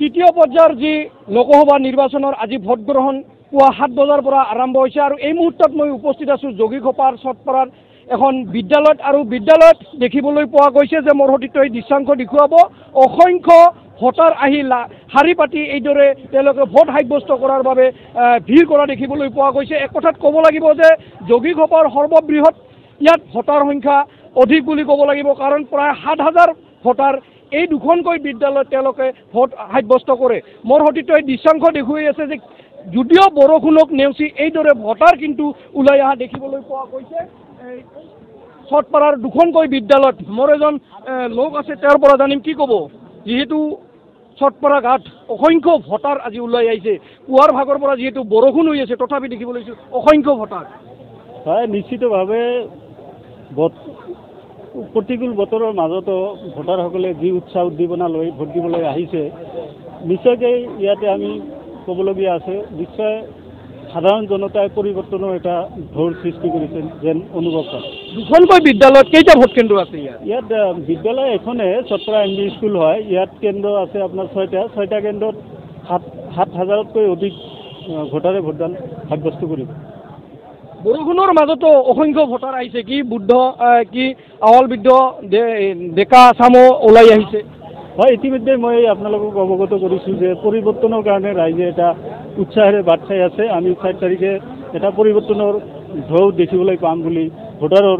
তৃতীয় পৰ্যায়ৰ যি লোকসভা নিৰ্বাচনৰ আজি ভোট গ্ৰহণ পুৱা 7 বজাৰ পৰা আৰম্ভ হৈছে আৰু এই মুহূৰ্তত মই উপস্থিত আছোঁ যোগীঘোপাৰ চটপাৰাৰ এখন বিদ্যালয়ত আৰু বিদ্যালয়ত দেখিবলৈ পোৱা গৈছে যে মোৰ সতীৰ্থ এই দৃশ্যাংশ দেখুৱাব অসংখ্য ভোটাৰ আহি শাৰী পাতি এইদৰে তেওঁলোকে ভোট সাব্যস্ত কৰাৰ বাবে ভিৰ কৰা দেখিবলৈ পোৱা গৈছে। এক কথাত ক'ব লাগিব যে যোগীঘোপাৰ সৰ্ববৃহৎ ইয়াত ভোটাৰ সংখ্যা অধিক বুলি ক'ব লাগিব কাৰণ প্ৰায় 7,000 ভোটাৰ এই দুখনকৈ বিদ্যালয়ত তেওঁলোকে ভোট সাব্যস্ত কৰে। মোৰ সতীৰ্থ এই দৃশ্যাংশ দেখুৱাই আছে যে যদিও বৰষুণক নেওচি এইদৰে ভোটাৰ কিন্তু ওলাই অহা দেখিবলৈ পোৱা গৈছে। চটপাৰাৰ দুখনকৈ বিদ্যালয়ত মোৰ এজন লোক আছে তেওঁৰ পৰা জানিম কি ক'ব যিহেতু চটপাৰা ঘাট অসংখ্য ভোটাৰ আজি ওলাই আহিছে পুৱাৰ ভাগৰ পৰা যিহেতু বৰষুণ হৈ আছে তথাপি দেখিবলৈ পাইছোঁ অসংখ্য ভোটাৰ। হয় নিশ্চিতভাৱে প্ৰতিকূল বতৰৰ মাজতো ভোটাৰসকলে যি উৎসাহ উদ্দীপনা লৈ ভোট দিবলৈ আহিছে নিশ্চয়কৈ ইয়াতে আমি ক'বলগীয়া আছে নিশ্চয় সাধাৰণ জনতাই পৰিৱৰ্তনৰ এটা ঢৌৰ সৃষ্টি কৰিছে যেন অনুভৱ কৰে। দুখনকৈ বিদ্যালয়ত কেইটা ভোট কেন্দ্ৰ আছে ইয়াত বিদ্যালয় এখনে চটপাৰা MD স্কুল হয় ইয়াত কেন্দ্ৰ আছে আপোনাৰ 6টা কেন্দ্ৰত 7,000তকৈ অধিক ভোটাৰে ভোটদান সাব্যস্ত কৰিব। বৰষুণৰ মাজতো অসংখ্য ভোটাৰ আহিছে কি বুদ্ধ কি আৱল বৃদ্ধ ডেকা চামো ওলাই আহিছে। হয় ইতিমধ্যে মই আপোনালোকক অৱগত কৰিছোঁ যে পৰিৱৰ্তনৰ কাৰণে ৰাইজে এটা উৎসাহেৰে বাট চাই আছে। আমি 4 তাৰিখে এটা পৰিৱৰ্তনৰ ঢৌ দেখিবলৈ পাম বুলি ভোটাৰৰ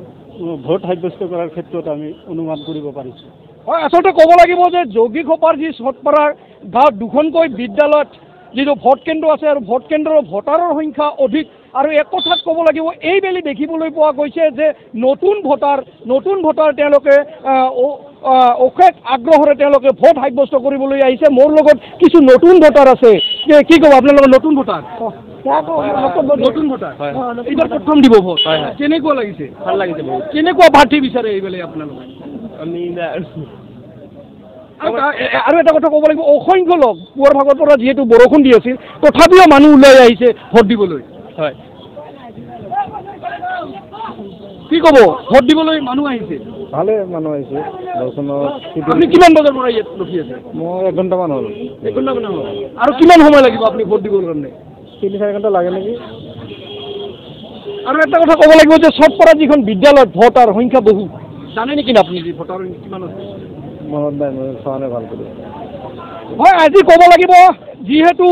ভোট সাব্যস্ত কৰাৰ ক্ষেত্ৰত আমি অনুমান কৰিব পাৰিছোঁ। হয় আচলতে ক'ব লাগিব যে যোগীঘোপাৰ যি চটপাৰাৰ গাঁৱত দুখনকৈ বিদ্যালয়ত যিটো ভোট কেন্দ্ৰ আছে আৰু ভোট কেন্দ্ৰৰ ভোটাৰৰ সংখ্যা অধিক আৰু এক কথাত ক'ব লাগিব এইবেলি দেখিবলৈ পোৱা গৈছে যে নতুন ভোটাৰ তেওঁলোকে অশেষ আগ্ৰহেৰে তেওঁলোকে ভোট সাব্যস্ত কৰিবলৈ আহিছে। মোৰ লগত কিছু নতুন ভোটাৰ আছে কি ক'ব আপোনালোকৰ নতুন ভোটাৰ এইবাৰ প্ৰথম দিব ভোট কেনেকুৱা লাগিছে? ভাল লাগিছে বহুত। কেনেকুৱা প্ৰাৰ্থী বিচাৰে এইবেলি আপোনালোকে? আৰু এটা কথা ক'ব লাগিব অসংখ্য লোক পুৱাৰ ভাগৰ পৰা যিহেতু বৰষুণ দি আছিল তথাপিও মানুহ ওলাই আহিছে ভোট দিবলৈ। হয় কি ক'ব ভোট দিবলৈ মানুহ আহিছে? ভালে মানুহ আহিছে। আপুনি কিমান বজাৰ পৰা ইয়াত ৰখি আছে? মই 1 ঘণ্টামান হ'ল। 1 ঘণ্টামান হ'ল। আৰু কিমান সময় লাগিব আপুনি ভোট দিবৰ কাৰণে? 3-4 ঘণ্টা লাগে নেকি। আৰু এটা কথা ক'ব লাগিব যে চটপাৰা যিখন বিদ্যালয়ত ভোটাৰ সংখ্যা বহুত জানে নেকি আপুনি যে ভোটাৰ কিমান আছে? মনত নাই মই চোৱা নাই ভাল কৰি। হয় আজি ক'ব লাগিব যিহেতু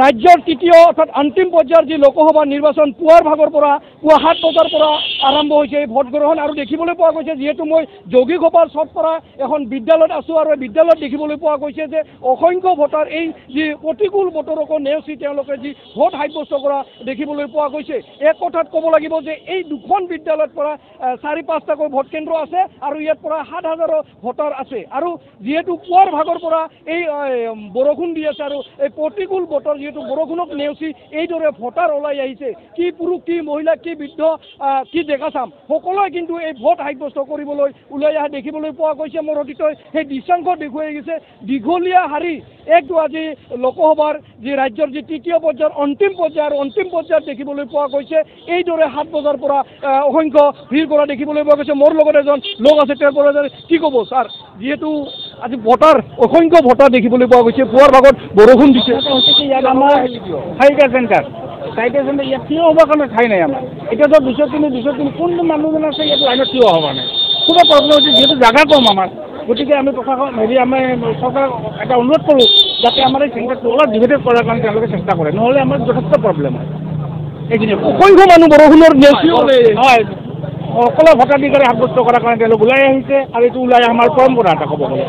ৰাজ্যৰ তৃতীয় অৰ্থাৎ অন্তিম পৰ্যায়ৰ যি লোকসভা নিৰ্বাচন পুৱাৰ ভাগৰ পৰা পুৱা 7 বজাৰ পৰা আৰম্ভ হৈছে এই ভোট গ্ৰহণ আৰু দেখিবলৈ পোৱা গৈছে যিহেতু মই যোগীঘোপাৰ চটপাৰা এখন বিদ্যালয়ত আছোঁ আৰু এই বিদ্যালয়ত দেখিবলৈ পোৱা গৈছে যে অসংখ্য ভোটাৰ এই যি প্ৰতিকূল বতৰকো নেওচি তেওঁলোকে যি ভোট সাব্যস্ত কৰা দেখিবলৈ পোৱা গৈছে। এক কথাত ক'ব লাগিব যে এই দুখন বিদ্যালয়ত পৰা 4-5টাকৈ ভোট কেন্দ্ৰ আছে আৰু ইয়াত পৰা 7,000 ভোটাৰ আছে আৰু যিহেতু পুৱাৰ ভাগৰ পৰা এই বৰষুণ দি আছে আৰু এই প্ৰতিকূল বতৰ যিহেতু বৰষুণক নেওচি এইদৰে ভোটাৰ ওলাই আহিছে কি পুৰুষ কি মহিলা কি বৃদ্ধ কি ডেকা চাম সকলোৱে কিন্তু এই ভোট সাব্যস্ত কৰিবলৈ ওলাই অহা দেখিবলৈ পোৱা গৈছে। মোৰ অতীতই সেই দৃশ্যাংশ দেখুৱাই গৈছে দীঘলীয়া শাৰী একটো আজি লোকসভাৰ যি ৰাজ্যৰ যি তৃতীয় পৰ্যায়ৰ অন্তিম পৰ্যায়ত দেখিবলৈ পোৱা গৈছে এইদৰে 7 বজাৰ পৰা অসংখ্য ভিৰ কৰা দেখিবলৈ পোৱা গৈছে। মোৰ লগত এজন লোক আছে তেওঁৰ পৰা কি ক'ব ছাৰ যিহেতু আজি ভোটাৰ অসংখ্য ভোটাৰ দেখিবলৈ পোৱা গৈছে পুৱাৰ ভাগত বৰষুণ দিছে আমাৰ 4টা চেণ্টাৰ ইয়াত থিয় হ'বৰ কাৰণে ঠাই নাই আমাৰ এতিয়াতো 203 কোনটো মানুহজন আছে ইয়াত লাইনত থিয় হ'ব নাই খুব প্ৰব্লেম হৈছে যিহেতু জাগা কম আমাৰ গতিকে আমি প্ৰশাসন আমি চৰকাৰক এটা অনুৰোধ কৰোঁ যাতে আমাৰ এই চেণ্টাৰটো অলপ ডিভাইডেড কৰাৰ কাৰণে তেওঁলোকে চেষ্টা কৰে নহ'লে আমাৰ যথেষ্ট প্ৰব্লেম হয়। এইখিনি অসংখ্য মানুহ বৰষুণৰ নেওচি হয় সকলো ভোটাধিকাৰে সাব্যস্ত কৰাৰ কাৰণে তেওঁলোক ওলাই আহিছে আৰু এইটো ওলাই আমাৰ পৰম্পৰা এটা ক'ব গ'লে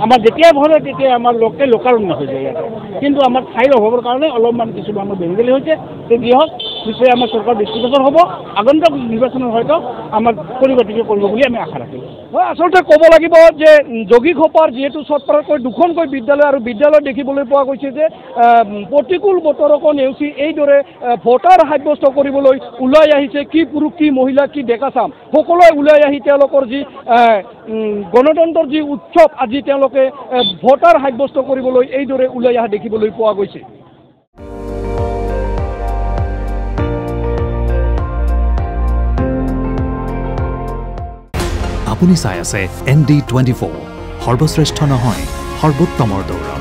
আমাৰ যেতিয়াই ভৰে তেতিয়াই আমাৰ লোকাৰণ্য হৈ যায় ইয়াতে কিন্তু আমাৰ ঠাইৰ অভাৱৰ কাৰণে অলপমান কিছু মানুহ বেংগলী হৈছে যি হওক নিশ্চয় আমাৰ চৰকাৰ দৃষ্টিগোচৰ হ'ব আগন্তুক নিৰ্বাচনত হয়তো আমাৰ পৰিৱৰ্তিত কৰিব বুলি আমি আশা ৰাখিছোঁ। হয় আচলতে ক'ব লাগিব যে যোগীঘোপাৰ যিহেতু চটপাৰাকৈ দুখনকৈ বিদ্যালয় আৰু বিদ্যালয় দেখিবলৈ পোৱা গৈছে যে প্ৰতিকূল বতৰকো নেওচি এইদৰে ভোটাৰ সাব্যস্ত কৰিবলৈ ওলাই আহিছে কি পুৰুষ কি মহিলা কি ডেকা চাম সকলোৱে ওলাই আহি তেওঁলোকৰ যি গণতন্ত্ৰৰ যি উৎসৱ আজি তেওঁলোকে ভোটাৰ সাব্যস্ত কৰিবলৈ এইদৰে ওলাই অহা দেখিবলৈ পোৱা গৈছে। আপুনি চাই আছে ND24 সৰ্বশ্ৰেষ্ঠ নহয় সৰ্বোত্তমৰ দৌৰ।